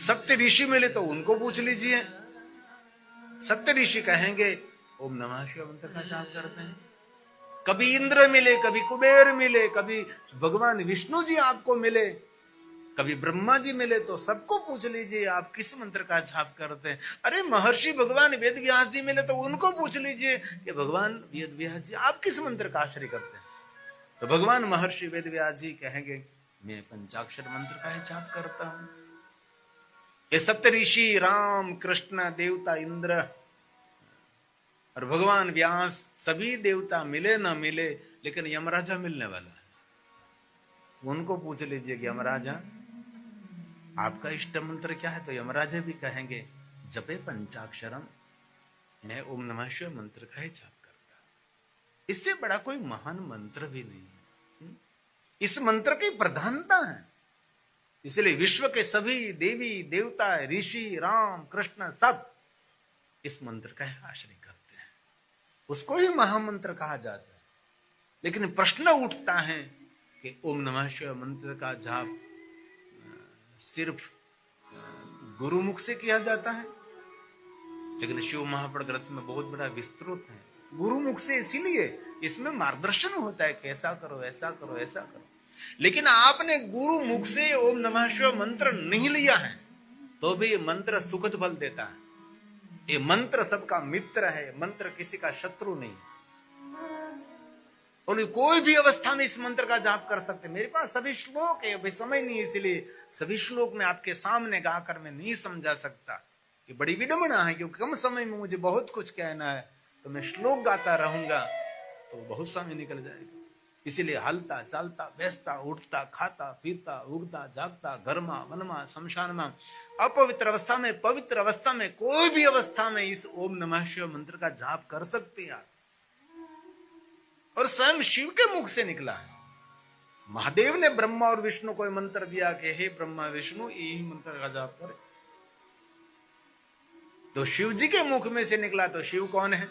सप्त ऋषि मिले तो उनको पूछ लीजिए, सप्त ऋषि कहेंगे ओम नमः शिवाय मंत्र का जाप करते हैं। कभी इंद्र मिले, कभी कुबेर मिले, कभी भगवान विष्णु जी आपको मिले, कभी ब्रह्मा जी मिले, तो सबको पूछ लीजिए आप किस मंत्र का जाप करते हैं। अरे महर्षि भगवान वेद व्यास जी मिले तो उनको पूछ लीजिए कि भगवान वेद व्यास जी आप किस मंत्र का आश्रय करते हैं। तो भगवान महर्षि वेद व्यास जी कहेंगे मैं पंचाक्षर मंत्र का ही जाप करता हूं। ये सप्त ऋषि राम, कृष्ण, देवता इंद्र और भगवान व्यास, सभी देवता मिले न मिले, लेकिन यमराजा मिलने वाला है। उनको पूछ लीजिए कि यमराजा आपका इष्ट मंत्र क्या है? तो यमराजा भी कहेंगे जपे पंचाक्षरम, मैं ओम नमः शिवाय मंत्र का ही जाप करता हूं। इससे बड़ा कोई महान मंत्र भी नहीं है। इस मंत्र की प्रधानता है। इसलिए विश्व के सभी देवी देवता, ऋषि, राम, कृष्ण सब इस मंत्र का ही आश्रय करते हैं। उसको ही महामंत्र कहा जाता है। लेकिन प्रश्न उठता है कि ओम नमः शिवाय मंत्र का जाप सिर्फ गुरुमुख से किया जाता है, लेकिन शिव महापुराण ग्रंथ में बहुत बड़ा विस्तृत है गुरुमुख से। इसीलिए इसमें मार्गदर्शन होता है, कैसा करो, ऐसा करो, ऐसा करो। लेकिन आपने गुरु मुख से ओम नमः शिवाय मंत्र नहीं लिया है तो भी ये मंत्र सुखद फल देता है। ये मंत्र सबका मित्र है, मंत्र किसी का शत्रु नहीं। और कोई भी अवस्था में इस मंत्र का जाप कर सकते। मेरे पास सभी श्लोक है, अभी समय नहीं, इसलिए सभी श्लोक में आपके सामने गाकर मैं नहीं समझा सकता। ये बड़ी विडंबना है, क्योंकि कम समय में मुझे बहुत कुछ कहना है। तो मैं श्लोक गाता रहूंगा तो बहुत समय निकल जाएगा। इसीलिए हलता चलता बेचता उठता खाता पीता उड़ता जागता घर में वन में शमशान में अपवित्र अवस्था में पवित्र अवस्था में कोई भी अवस्था में इस ओम नमः शिवाय मंत्र का जाप कर सकते हैं आप। और स्वयं शिव के मुख से निकला है। महादेव ने ब्रह्मा और विष्णु को मंत्र दिया कि हे ब्रह्मा विष्णु यही मंत्र का जाप करे, तो शिव जी के मुख में से निकला। तो शिव कौन है?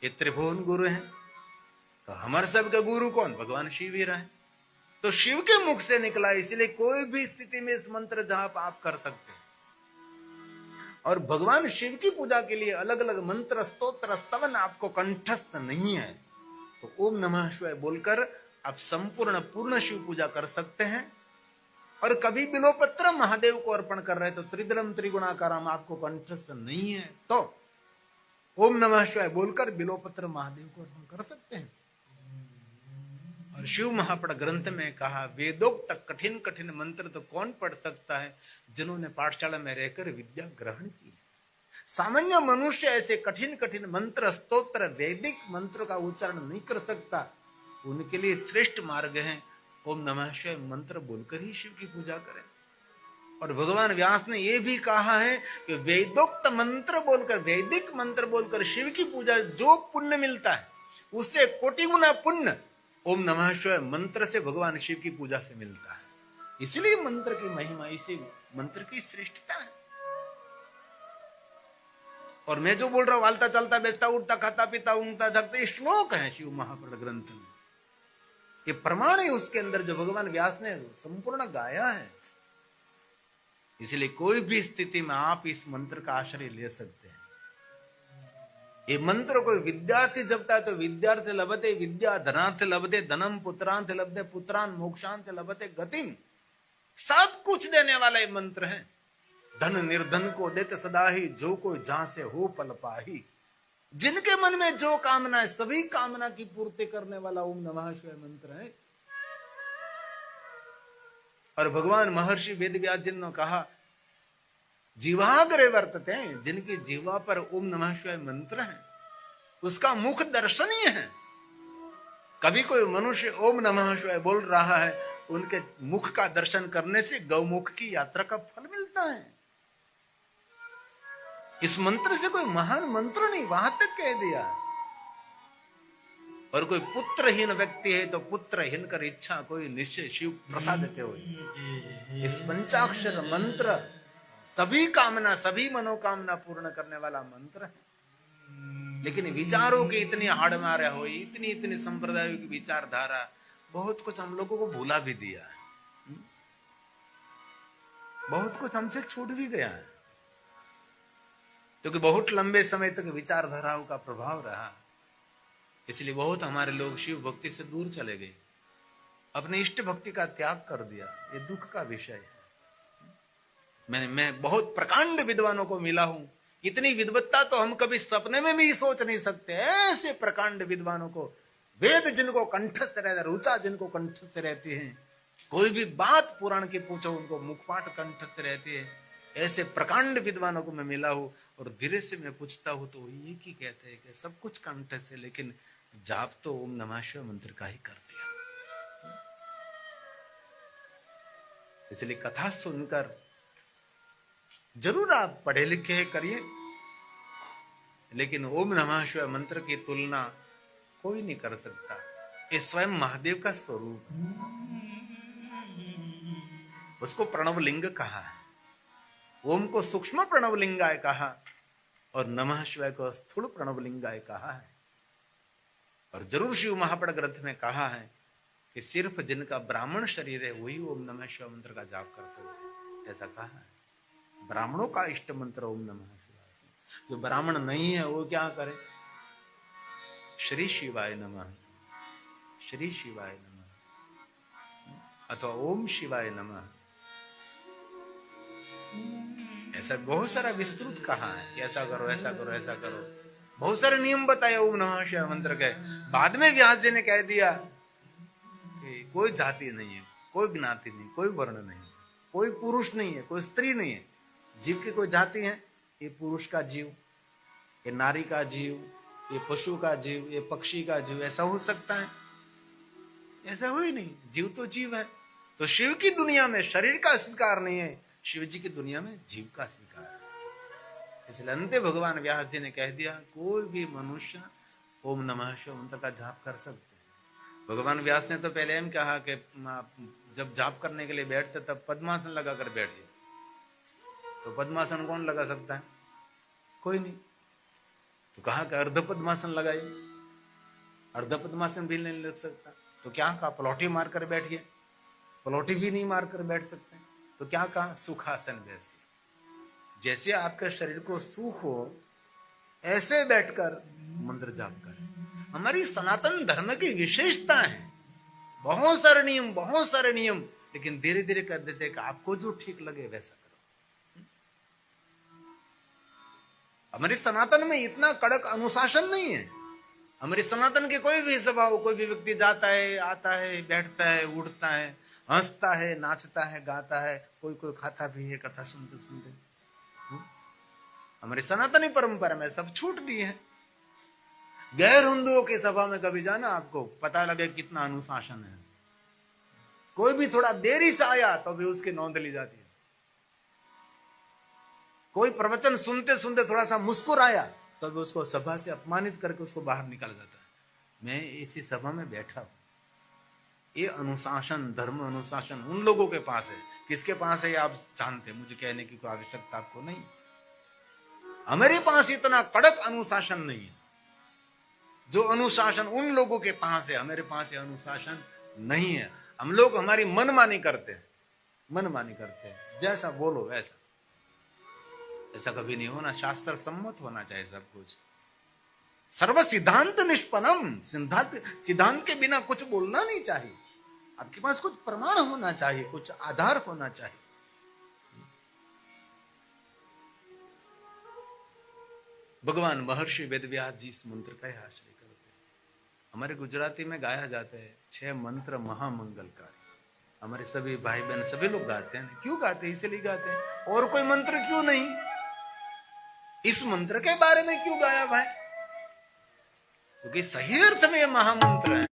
ये त्रिभुवन गुरु हैं। तो हमारे सबके गुरु कौन? भगवान शिव ही रहे। तो शिव के मुख से निकला, इसलिए कोई भी स्थिति में इस मंत्र जाप आप कर सकते हैं। और भगवान शिव की पूजा के लिए अलग अलग मंत्र स्तोत्र स्तवन आपको कंठस्थ नहीं है। तो ओम नमः शिवाय बोलकर आप संपूर्ण पूर्ण शिव पूजा कर सकते हैं। और कभी बिलोपत्र महादेव को अर्पण कर रहे तो त्रिदलम त्रिगुणाकारम आपको कंठस्थ नहीं है तो ओम नमः शिवाय बोलकर बिलोपत्र महादेव को अर्पण कर सकते हैं। और शिव महापड़ ग्रंथ में कहा वेदोक्त कठिन कठिन मंत्र तो कौन पढ़ सकता है? जिन्होंने पाठशाला में रहकर विद्या ग्रहण की है। सामान्य मनुष्य ऐसे कठिन कठिन मंत्र स्तोत्र वैदिक मंत्र का उच्चारण नहीं कर सकता। उनके लिए श्रेष्ठ मार्ग है ओम नमः शिवाय मंत्र बोलकर ही शिव की पूजा करें। और भगवान व्यास ने यह भी कहा है कि वेदोक्त मंत्र बोलकर वैदिक मंत्र बोलकर शिव की पूजा जो पुण्य मिलता है उससे कोटि गुना पुण्य ओम नमः शिवाय मंत्र से भगवान शिव की पूजा से मिलता है। इसलिए मंत्र की महिमा, इसी मंत्र की श्रेष्ठता है। और मैं जो बोल रहा हूं हालता चलता बेचता उठता खाता पीता ऊँगता जागता, ये श्लोक है शिव महापड़ ग्रंथ में। ये प्रमाण है उसके अंदर जो भगवान व्यास ने संपूर्ण गाया है। इसलिए कोई भी स्थिति में आप इस मंत्र का आश्रय ले सकते हैं। ये मंत्र कोई विद्यार्थी जपता है तो विद्यार्थी लभते विद्या धनार्थ लभते धनम पुत्रांत लभते पुत्रान मोक्षांत लभते गतिम। सब कुछ देने वाला ये मंत्र है। धन निर्धन को देते सदा ही जो कोई जहां से हो पल पाही। जिनके मन में जो कामना है सभी कामना की पूर्ति करने वाला ओम नमः शिवाय मंत्र है। और भगवान महर्षि वेदव्यास जी ने कहा जीवाग्रे वर्तते हैं, जिनकी जीवा पर ओम नमः शिवाय मंत्र है उसका मुख दर्शनीय है। कभी कोई मनुष्य ओम नमः शिवाय बोल रहा है उनके मुख का दर्शन करने से गौमुख की यात्रा का फल मिलता है। इस मंत्र से कोई महान मंत्र नहीं, वहां तक कह दिया। और कोई पुत्रहीन व्यक्ति है तो पुत्रहीन कर इच्छा कोई निश्चय शिव प्रसादते हो। इस पंचाक्षर मंत्र सभी कामना सभी मनोकामना पूर्ण करने वाला मंत्र है। लेकिन विचारों की इतनी हाड़ मारा हो, इतनी इतनी संप्रदायों की विचारधारा, बहुत कुछ हम लोगों को भूला भी दिया है। बहुत कुछ हमसे छूट भी गया है क्योंकि बहुत लंबे समय तक विचारधाराओं का प्रभाव रहा। इसलिए बहुत हमारे लोग शिव भक्ति से दूर चले गए, अपने इष्ट भक्ति का त्याग कर दिया। ये दुख का विषय है। मैं बहुत प्रकांड विद्वानों को मिला हूं। इतनी विद्वत्ता तो हम कभी सपने में भी सोच नहीं सकते। ऐसे प्रकांड विद्वानों को, वेद जिनको कंठस्थ रहता, रुचा जिनको कंठस्थ रहती है, कोई भी बात पुराण की पूछो उनको मुखपाट कंठस्थ रहती है। ऐसे प्रकांड विद्वानों को मैं मिला हूं। और धीरे से मैं पूछता हूं तो ये की कहते हैं कि सब कुछ कंठस्थ है लेकिन जाप तो ओम नमः शिवाय मंत्र का ही कर दिया। इसलिए कथा सुनकर जरूर आप पढ़े लिखे करिए, लेकिन ओम नमः शिवाय मंत्र की तुलना कोई नहीं कर सकता। ये स्वयं महादेव का स्वरूप है। उसको प्रणव लिंग कहा है, ओम को सूक्ष्म प्रणव लिंगाय कहा और नमः शिवाय को स्थूल प्रणव लिंगाय कहा है। और जरूर शिव महापड़ ग्रंथ में कहा है कि सिर्फ जिनका ब्राह्मण शरीर है वही ओम नमः शिवाय मंत्र का जाप कर सकते हैं, ऐसा कहा है। ब्राह्मणों का इष्ट मंत्र ओम नमः शिवाय। जो ब्राह्मण नहीं है वो क्या करे? श्री शिवाय नमः, श्री शिवाय नमः अथवा ओम शिवाय नमः, ऐसा बहुत सारा विस्तृत कहा है कि ऐसा करो ऐसा करो ऐसा करो। बहुत सारे नियम बताए ओम नमः शिवाय मंत्र के। बाद में व्यास जी ने कह दिया कि कोई जाति नहीं है, कोई ज्ञाति नहीं, कोई वर्ण नहीं, कोई पुरुष नहीं है, कोई स्त्री नहीं है। जीव की कोई जाति है, ये पुरुष का जीव, ये नारी का जीव, ये पशु का जीव, ये पक्षी का जीव, ऐसा हो सकता है। ऐसा हो ही नहीं, जीव तो जीव है। तो शिव की दुनिया में शरीर का स्वीकार नहीं है, शिव जी की दुनिया में जीव का स्वीकार है। इसलिए अंते भगवान व्यास जी ने कह दिया कोई भी मनुष्य ओम नमः शिवाय मंत्र का जाप कर सकते हैं। भगवान व्यास ने तो पहले हम कहा कि जब जाप करने के लिए बैठते तब पद्मासन लगाकर बैठिए। तो पद्मासन कौन लगा सकता है? कोई नहीं। तो कहा कि अर्ध पद्मासन लगाइए, अर्ध पद्मासन भी नहीं लग सकता। तो क्या कहा? पलौठी मारकर बैठिए, पलौठी भी नहीं मारकर बैठ सकते। तो क्या कहा? सुखासन बैठिए। जैसे आपके शरीर को सुख हो ऐसे बैठकर मंत्र जाप करें। हमारी सनातन धर्म की विशेषता है, बहुत सारे नियम, लेकिन धीरे धीरे कर देते कि आपको जो ठीक लगे वैसा करो। हमारी सनातन में इतना कड़क अनुशासन नहीं है। हमारी सनातन के कोई भी सभा हो, कोई भी व्यक्ति जाता है, आता है, बैठता है, उठता है, हंसता है, नाचता है, गाता है, कोई कोई खाता भी है कथा सुनते सुनते। हमारी सनातनी परंपरा में सब छूट दी है। गैर हिंदुओं की सभा में कभी जाना, आपको पता लगे कितना अनुशासन है। कोई भी थोड़ा देरी से आया तो भी उसकी नोंद ली जाती है। कोई प्रवचन सुनते सुनते थोड़ा सा मुस्कुराया तो भी उसको सभा से अपमानित करके उसको बाहर निकाला जाता है। मैं इसी सभा में बैठा हूं। ये अनुशासन, धर्म अनुशासन उन लोगों के पास है। किसके पास है ये आप जानते हैं, मुझे कहने की कोई आवश्यकता आपको नहीं। हमारे पास इतना कड़क अनुशासन नहीं है। जो अनुशासन उन लोगों के पास है, हमारे पास ये अनुशासन नहीं है। हम लोग हमारी मनमानी करते हैं, मनमानी करते हैं, जैसा बोलो वैसा। ऐसा कभी नहीं होना, शास्त्र सम्मत होना चाहिए सब कुछ। सर्व सिद्धांत निष्पन्नम, सिद्धांत के बिना कुछ बोलना नहीं चाहिए। आपके पास कुछ प्रमाण होना चाहिए, कुछ आधार होना चाहिए। भगवान महर्षि वेदव्यास जी इस मंत्र का आश्रय करते हैं। हमारे गुजराती में गाया जाता है 6 मंत्र महामंगलकारी। हमारे सभी भाई बहन सभी लोग गाते हैं। क्यों गाते हैं? इसलिए गाते हैं। और कोई मंत्र क्यों नहीं? इस मंत्र के बारे में क्यों गाया भाई? क्योंकि सही अर्थ में यह महामंत्र है।